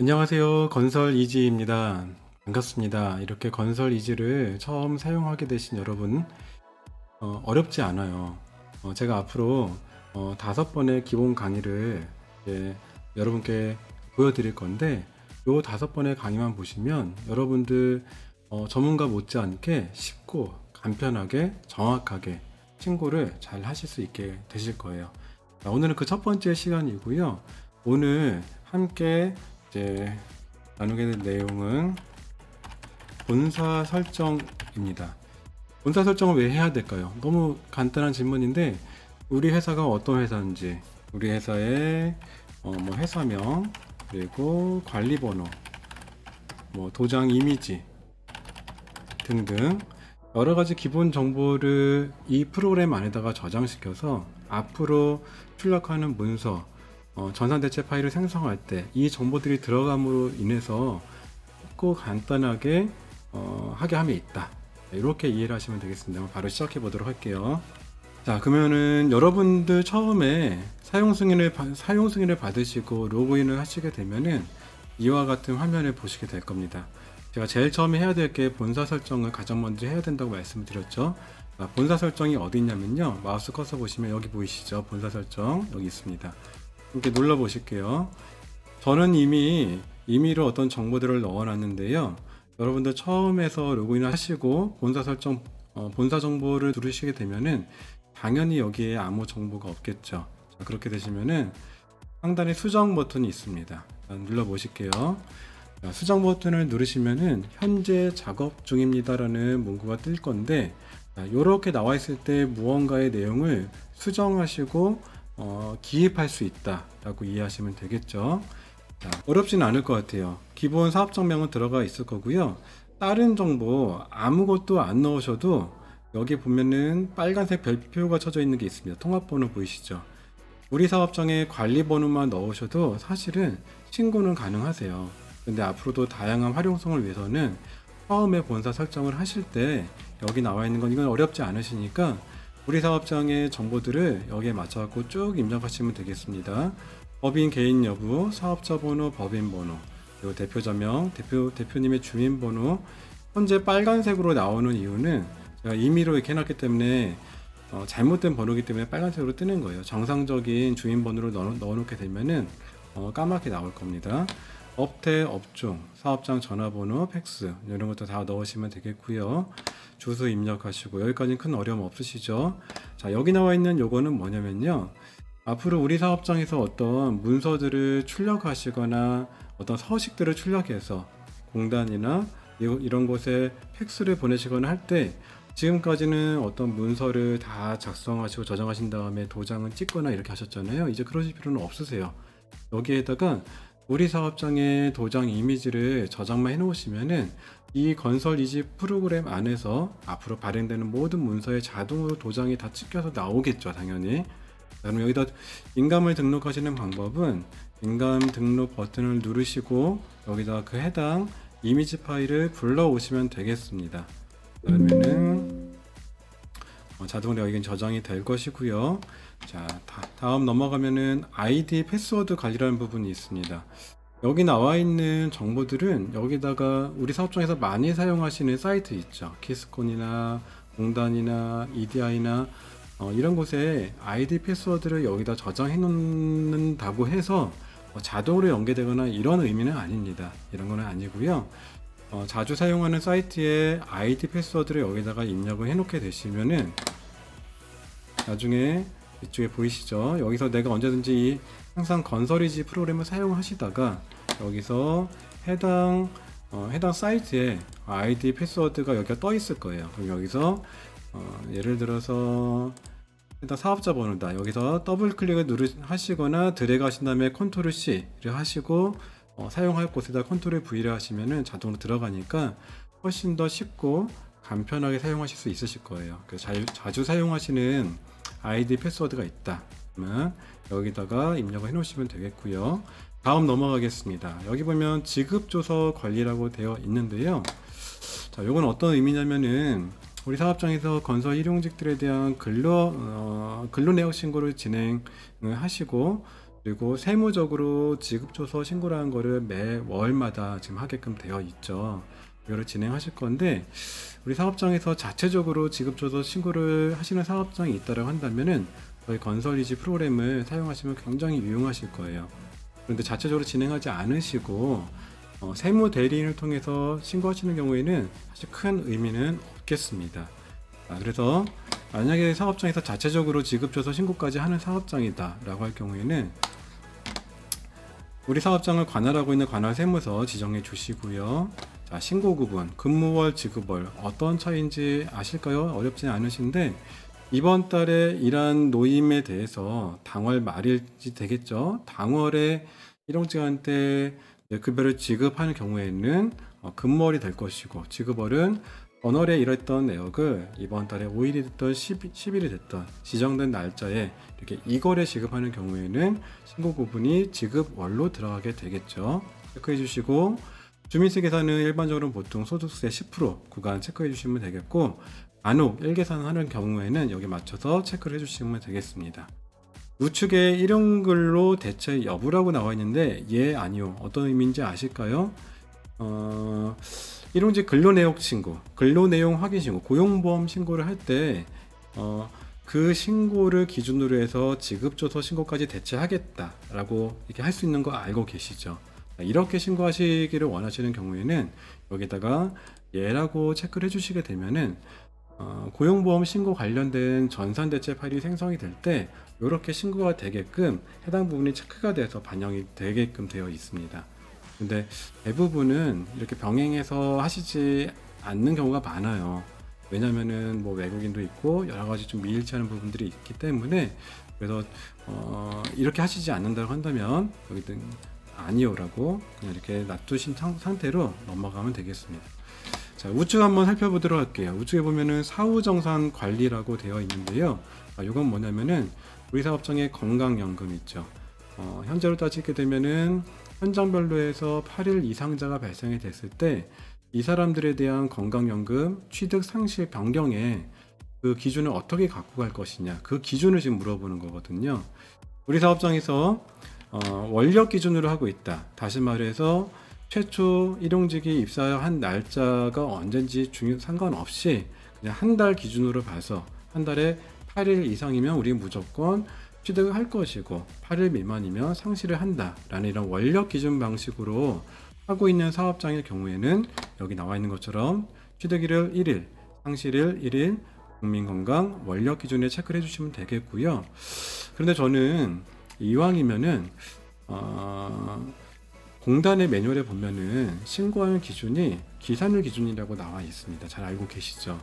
안녕하세요. 건설 이지입니다. 반갑습니다. 이렇게 건설 이지를 처음 사용하게 되신 여러분, 어렵지 않아요. 제가 앞으로 5번의 기본 강의를 이제 여러분께 보여드릴 건데, 요 5번의 강의만 보시면 여러분들 전문가 못지않게 쉽고 간편하게 정확하게 신고를 잘 하실 수 있게 되실 거예요. 자, 오늘은 그 첫 번째 시간이고요. 오늘 함께 이제 나누게 될 내용은 본사 설정입니다. 본사 설정을 왜 해야 될까요? 너무 간단한 질문인데 우리 회사가 어떤 회사인지, 우리 회사의 뭐 회사명, 그리고 관리번호, 뭐 도장 이미지 등등 여러 가지 기본 정보를 이 프로그램 안에다가 저장시켜서 앞으로 출력하는 문서, 전산대체 파일을 생성할 때 이 정보들이 들어감으로 인해서 쉽고 간단하게 하게 함에 있다. 이렇게 이해를 하시면 되겠습니다. 바로 시작해 보도록 할게요. 자, 그러면은 여러분들 처음에 사용 승인을 받으시고 로그인을 하시게 되면은 이와 같은 화면을 보시게 될 겁니다. 제가 제일 처음에 해야 될 게 본사 설정을 가장 먼저 해야 된다고 말씀을 드렸죠. 본사 설정이 어디 있냐면요. 마우스 커서 보시면 여기 보이시죠? 본사 설정 여기 있습니다. 이렇게 눌러 보실게요. 저는 임의로 어떤 정보들을 넣어 놨는데요. 여러분들 처음에서 로그인을 하시고 본사 설정, 본사 정보를 누르시게 되면은 당연히 여기에 아무 정보가 없겠죠. 자, 그렇게 되시면은 상단에 수정 버튼이 있습니다. 눌러 보실게요. 수정 버튼을 누르시면은 현재 작업 중입니다라는 문구가 뜰 건데, 이렇게 나와 있을 때 무언가의 내용을 수정하시고 기입할 수 있다라고 이해하시면 되겠죠. 자, 어렵진 않을 것 같아요. 기본 사업장명은 들어가 있을 거고요. 다른 정보 아무것도 안 넣으셔도 여기 보면은 빨간색 별표가 쳐져 있는 게 있습니다. 통합번호 보이시죠? 우리 사업장에 관리번호만 넣으셔도 사실은 신고는 가능하세요. 근데 앞으로도 다양한 활용성을 위해서는 처음에 본사 설정을 하실 때 여기 나와 있는 건 이건 어렵지 않으시니까 우리 사업장의 정보들을 여기에 맞춰갖고 쭉 입력하시면 되겠습니다. 법인 개인 여부, 사업자 번호, 법인 번호, 그리고 대표자명, 대표님의 주민번호. 현재 빨간색으로 나오는 이유는 제가 임의로 이렇게 해놨기 때문에 잘못된 번호이기 때문에 빨간색으로 뜨는 거예요. 정상적인 주민번호를 넣어놓게 되면은 까맣게 나올 겁니다. 업태, 업종, 사업장 전화번호, 팩스 이런 것도 다 넣으시면 되겠고요. 주소 입력하시고 여기까지는 큰 어려움 없으시죠? 자, 여기 나와 있는 요거는 뭐냐면요. 앞으로 우리 사업장에서 어떤 문서들을 출력하시거나 어떤 서식들을 출력해서 공단이나 이런 곳에 팩스를 보내시거나 할 때 지금까지는 어떤 문서를 다 작성하시고 저장하신 다음에 도장을 찍거나 이렇게 하셨잖아요. 이제 그러실 필요는 없으세요. 여기에다가 우리 사업장의 도장 이미지를 저장만 해 놓으시면은 이 건설 이지 프로그램 안에서 앞으로 발행되는 모든 문서에 자동으로 도장이 다 찍혀서 나오겠죠, 당연히. 그럼 여기다 인감을 등록하시는 방법은 인감 등록 버튼을 누르시고 여기다 그 해당 이미지 파일을 불러오시면 되겠습니다. 그러면은 자동으로 여기는 저장이 될 것이고요. 자, 다음 넘어가면은 아이디 패스워드 관리라는 부분이 있습니다. 여기 나와 있는 정보들은 여기다가 우리 사업장에서 많이 사용하시는 사이트 있죠. 키스콘이나 공단이나 EDI나 이런 곳에 아이디 패스워드를 여기다 저장해 놓는다고 해서 자동으로 연계되거나 이런 의미는 아닙니다. 이런 거는 아니고요. 자주 사용하는 사이트에 아이디 패스워드를 여기다가 입력을 해 놓게 되시면은 나중에 이쪽에 보이시죠? 여기서 내가 언제든지 항상 건설이지 프로그램을 사용하시다가 여기서 해당 사이트에 아이디 패스워드가 여기가 떠 있을 거예요. 그럼 여기서 예를 들어서 일단 사업자 번호다. 여기서 더블 클릭을 하시거나 드래그 하신 다음에 컨트롤 C를 하시고 사용할 곳에다 컨트롤 V를 하시면은 자동으로 들어가니까 훨씬 더 쉽고 간편하게 사용하실 수 있으실 거예요. 그래서 자주 사용하시는 아이디 패스워드가 있다. 그러면 여기다가 입력을 해 놓으시면 되겠고요. 다음 넘어가겠습니다. 여기 보면 지급조서 관리라고 되어 있는데요. 자, 요건 어떤 의미냐면은 우리 사업장에서 건설 일용직들에 대한 근로 내역 신고를 진행을 하시고 그리고 세무적으로 지급조서 신고라는 거를 매월마다 지금 하게끔 되어 있죠. 이거를 진행하실 건데, 우리 사업장에서 자체적으로 지급조서 신고를 하시는 사업장이 있다고 한다면은 저희 건설이지 프로그램을 사용하시면 굉장히 유용하실 거예요. 그런데 자체적으로 진행하지 않으시고 세무 대리인을 통해서 신고하시는 경우에는 사실 큰 의미는 없겠습니다. 그래서 만약에 사업장에서 자체적으로 지급조서 신고까지 하는 사업장이다 라고 할 경우에는 우리 사업장을 관할하고 있는 관할 세무서 지정해 주시고요. 자, 신고 구분, 근무월, 지급월 어떤 차이인지 아실까요? 어렵지 않으신데 이번 달에 일한 노임에 대해서 당월 말일이 되겠죠. 당월에 일용직한테 급여를 지급하는 경우에는 근무월이 될 것이고, 지급월은 전월에 일했던 내역을 이번 달에 5일이 됐던 10일이 됐던 지정된 날짜에 이렇게 이거래 지급하는 경우에는 신고 구분이 지급월로 들어가게 되겠죠. 체크해 주시고, 주민세 계산은 일반적으로 보통 소득세 10% 구간 체크해 주시면 되겠고, 간혹 1계산 하는 경우에는 여기 맞춰서 체크를 해주시면 되겠습니다. 우측에 일용근로 대체 여부라고 나와 있는데 예, 아니요. 어떤 의미인지 아실까요? 일용직 근로내역 신고, 근로내용 확인 신고, 고용보험 신고를 할 때 그 신고를 기준으로 해서 지급조서 신고까지 대체하겠다라고 이렇게 할 수 있는 거 알고 계시죠? 이렇게 신고하시기를 원하시는 경우에는 여기다가 예라고 체크를 해주시게 되면은 고용보험 신고 관련된 전산대체 파일이 생성이 될 때 이렇게 신고가 되게끔 해당 부분이 체크가 돼서 반영이 되게끔 되어 있습니다. 근데 대부분은 이렇게 병행해서 하시지 않는 경우가 많아요. 왜냐면은 뭐 외국인도 있고 여러 가지 좀 미일치하는 부분들이 있기 때문에, 그래서 이렇게 하시지 않는다고 한다면 여기든 아니요라고 그냥 이렇게 놔두신 상태로 넘어가면 되겠습니다. 자, 우측 한번 살펴보도록 할게요. 우측에 보면은 사후정산 관리라고 되어 있는데요. 이건 뭐냐면은 우리 사업장의 건강연금 있죠. 현재로 따지게 되면은 현장별로 해서 8일 이상자가 발생이 됐을 때 이 사람들에 대한 건강연금 취득 상실 변경에 그 기준을 어떻게 갖고 갈 것이냐, 그 기준을 지금 물어보는 거거든요. 우리 사업장에서 원력 기준으로 하고 있다. 다시 말해서 최초 일용직이 입사한 날짜가 언젠지 상관없이 그냥 한 달 기준으로 봐서 한 달에 8일 이상이면 우리 무조건 취득을 할 것이고 8일 미만이면 상실을 한다라는 이런 원력 기준 방식으로 하고 있는 사업장일 경우에는 여기 나와 있는 것처럼 취득일을 1일, 상실일 1일, 국민건강 원력 기준에 체크를 해주시면 되겠고요. 그런데 저는 이왕이면은 공단의 매뉴얼에 보면은 신고하는 기준이 기산일 기준이라고 나와 있습니다. 잘 알고 계시죠?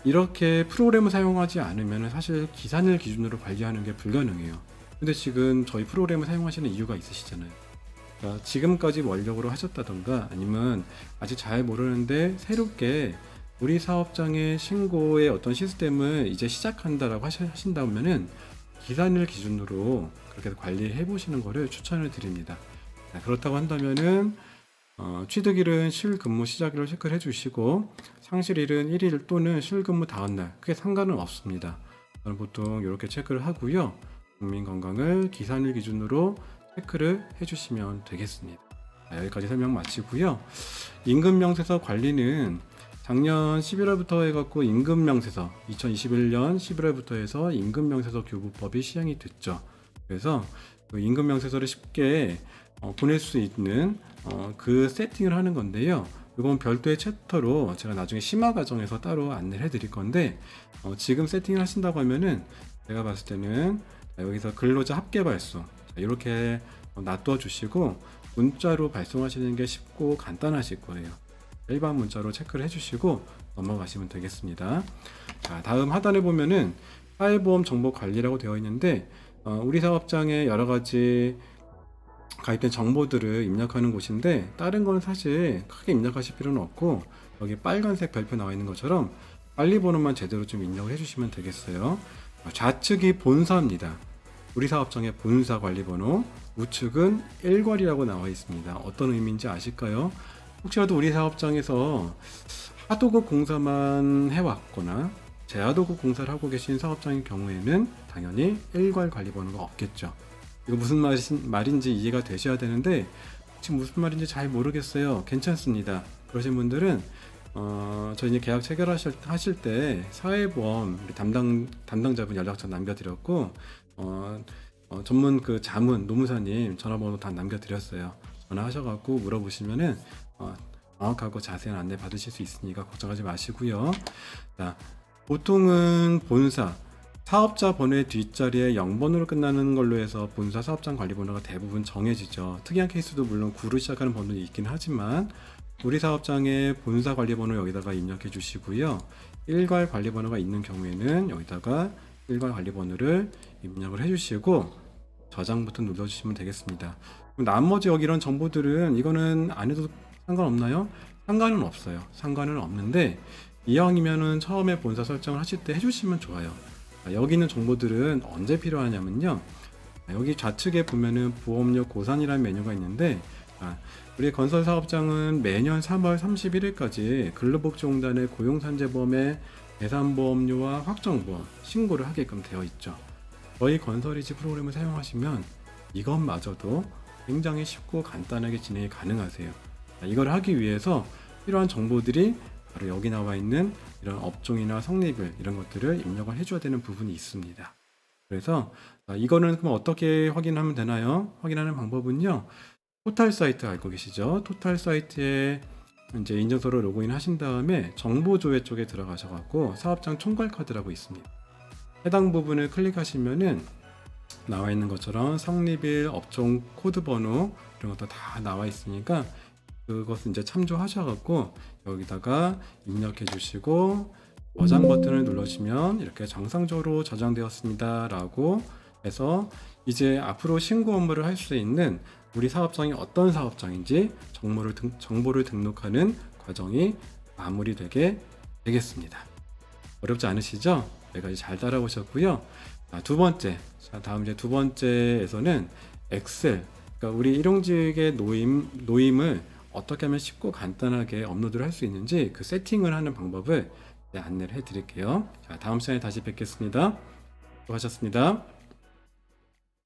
이렇게 프로그램을 사용하지 않으면 사실 기산일 기준으로 관리하는 게 불가능해요. 근데 지금 저희 프로그램을 사용하시는 이유가 있으시잖아요. 그러니까 지금까지 원력으로 하셨다던가 아니면 아직 잘 모르는데 새롭게 우리 사업장의 신고의 어떤 시스템을 이제 시작한다라고 하신다면은 기산일 기준으로 그렇게 관리해 보시는 것을 추천을 드립니다. 그렇다고 한다면은 취득일은 실근무 시작일로 체크를 해주시고 상실일은 1일 또는 실근무 다음날, 크게 상관은 없습니다. 저는 보통 이렇게 체크를 하고요. 국민건강을 기산일 기준으로 체크를 해주시면 되겠습니다. 여기까지 설명 마치고요. 임금명세서 관리는 작년 11월부터 해갖고 임금명세서 2021년 11월부터 해서 임금명세서 교부법이 시행이 됐죠. 그래서 그 임금명세서를 쉽게 보낼 수 있는 그 세팅을 하는 건데요. 이건 별도의 챕터로 제가 나중에 심화 과정에서 따로 안내를 해드릴 건데 지금 세팅을 하신다고 하면은 제가 봤을 때는 여기서 근로자 합계 발송 이렇게 놔둬 주시고 문자로 발송하시는 게 쉽고 간단하실 거예요. 일반 문자로 체크를 해주시고 넘어가시면 되겠습니다. 자, 다음 하단에 보면은 사회보험 정보 관리라고 되어 있는데 우리 사업장에 여러 가지 가입된 정보들을 입력하는 곳인데 다른 건 사실 크게 입력하실 필요는 없고 여기 빨간색 별표 나와 있는 것처럼 관리번호만 제대로 좀 입력을 해주시면 되겠어요. 좌측이 본사입니다. 우리 사업장의 본사 관리번호, 우측은 1괄이라고 나와 있습니다. 어떤 의미인지 아실까요? 혹시라도 우리 사업장에서 하도급 공사만 해왔거나 재하도급 공사를 하고 계신 사업장인 경우에는 당연히 1괄 관리번호가 없겠죠. 이거 무슨 말인지 이해가 되셔야 되는데 지금 무슨 말인지 잘 모르겠어요. 괜찮습니다. 그러신 분들은 저 이제 계약 체결하실 때 사회보험 우리 담당자분 연락처 남겨드렸고 전문 그 자문 노무사님 전화번호 다 남겨드렸어요. 전화하셔갖고 물어보시면은 정확하고 자세한 안내 받으실 수 있으니까 걱정하지 마시고요. 자, 보통은 본사 사업자 번호의 뒷자리에 0번으로 끝나는 걸로 해서 본사 사업장 관리번호가 대부분 정해지죠. 특이한 케이스도 물론 9로 시작하는 번호도 있긴 하지만 우리 사업장의 본사 관리번호 여기다가 입력해 주시고요. 일괄 관리번호가 있는 경우에는 여기다가 일괄 관리번호를 입력을 해 주시고 저장 버튼 눌러 주시면 되겠습니다. 나머지 여기 이런 정보들은 이거는 안 해도 상관없나요? 상관은 없어요. 상관은 없는데 이왕이면은 처음에 본사 설정을 하실 때 해주시면 좋아요. 여기 있는 정보들은 언제 필요하냐면요. 여기 좌측에 보면은 보험료 고산이라는 메뉴가 있는데 우리 건설 사업장은 매년 3월 31일까지 근로복지공단의 고용산재보험의 배산보험료와 확정보험 신고를 하게끔 되어 있죠. 저희 건설이지 프로그램을 사용하시면 이것마저도 굉장히 쉽고 간단하게 진행이 가능하세요. 이걸 하기 위해서 필요한 정보들이 바로 여기 나와 있는 이런 업종이나 성립을 이런 것들을 입력을 해줘야 되는 부분이 있습니다. 그래서 이거는 그럼 어떻게 확인하면 되나요? 확인하는 방법은요. 토탈 사이트 알고 계시죠? 토탈 사이트에 이제 인증서로 로그인 하신 다음에 정보 조회 쪽에 들어가셔갖고 사업장 총괄 카드라고 있습니다. 해당 부분을 클릭하시면은 나와 있는 것처럼 성립일, 업종 코드 번호 이런 것도 다 나와 있으니까 그것을 이제 참조하셔갖고 여기다가 입력해 주시고 저장 버튼을 눌러주시면 이렇게 정상적으로 저장되었습니다 라고 해서 이제 앞으로 신고 업무를 할 수 있는 우리 사업장이 어떤 사업장인지 정보를 등록하는 과정이 마무리되게 되겠습니다. 어렵지 않으시죠? 여기까지 잘 따라오셨고요. 두 번째, 다음 이제 두 번째에서는 엑셀, 그러니까 우리 일용직의 노임을 어떻게 하면 쉽고 간단하게 업로드를 할 수 있는지 그 세팅을 하는 방법을 안내를 해드릴게요. 자, 다음 시간에 다시 뵙겠습니다. 수고하셨습니다.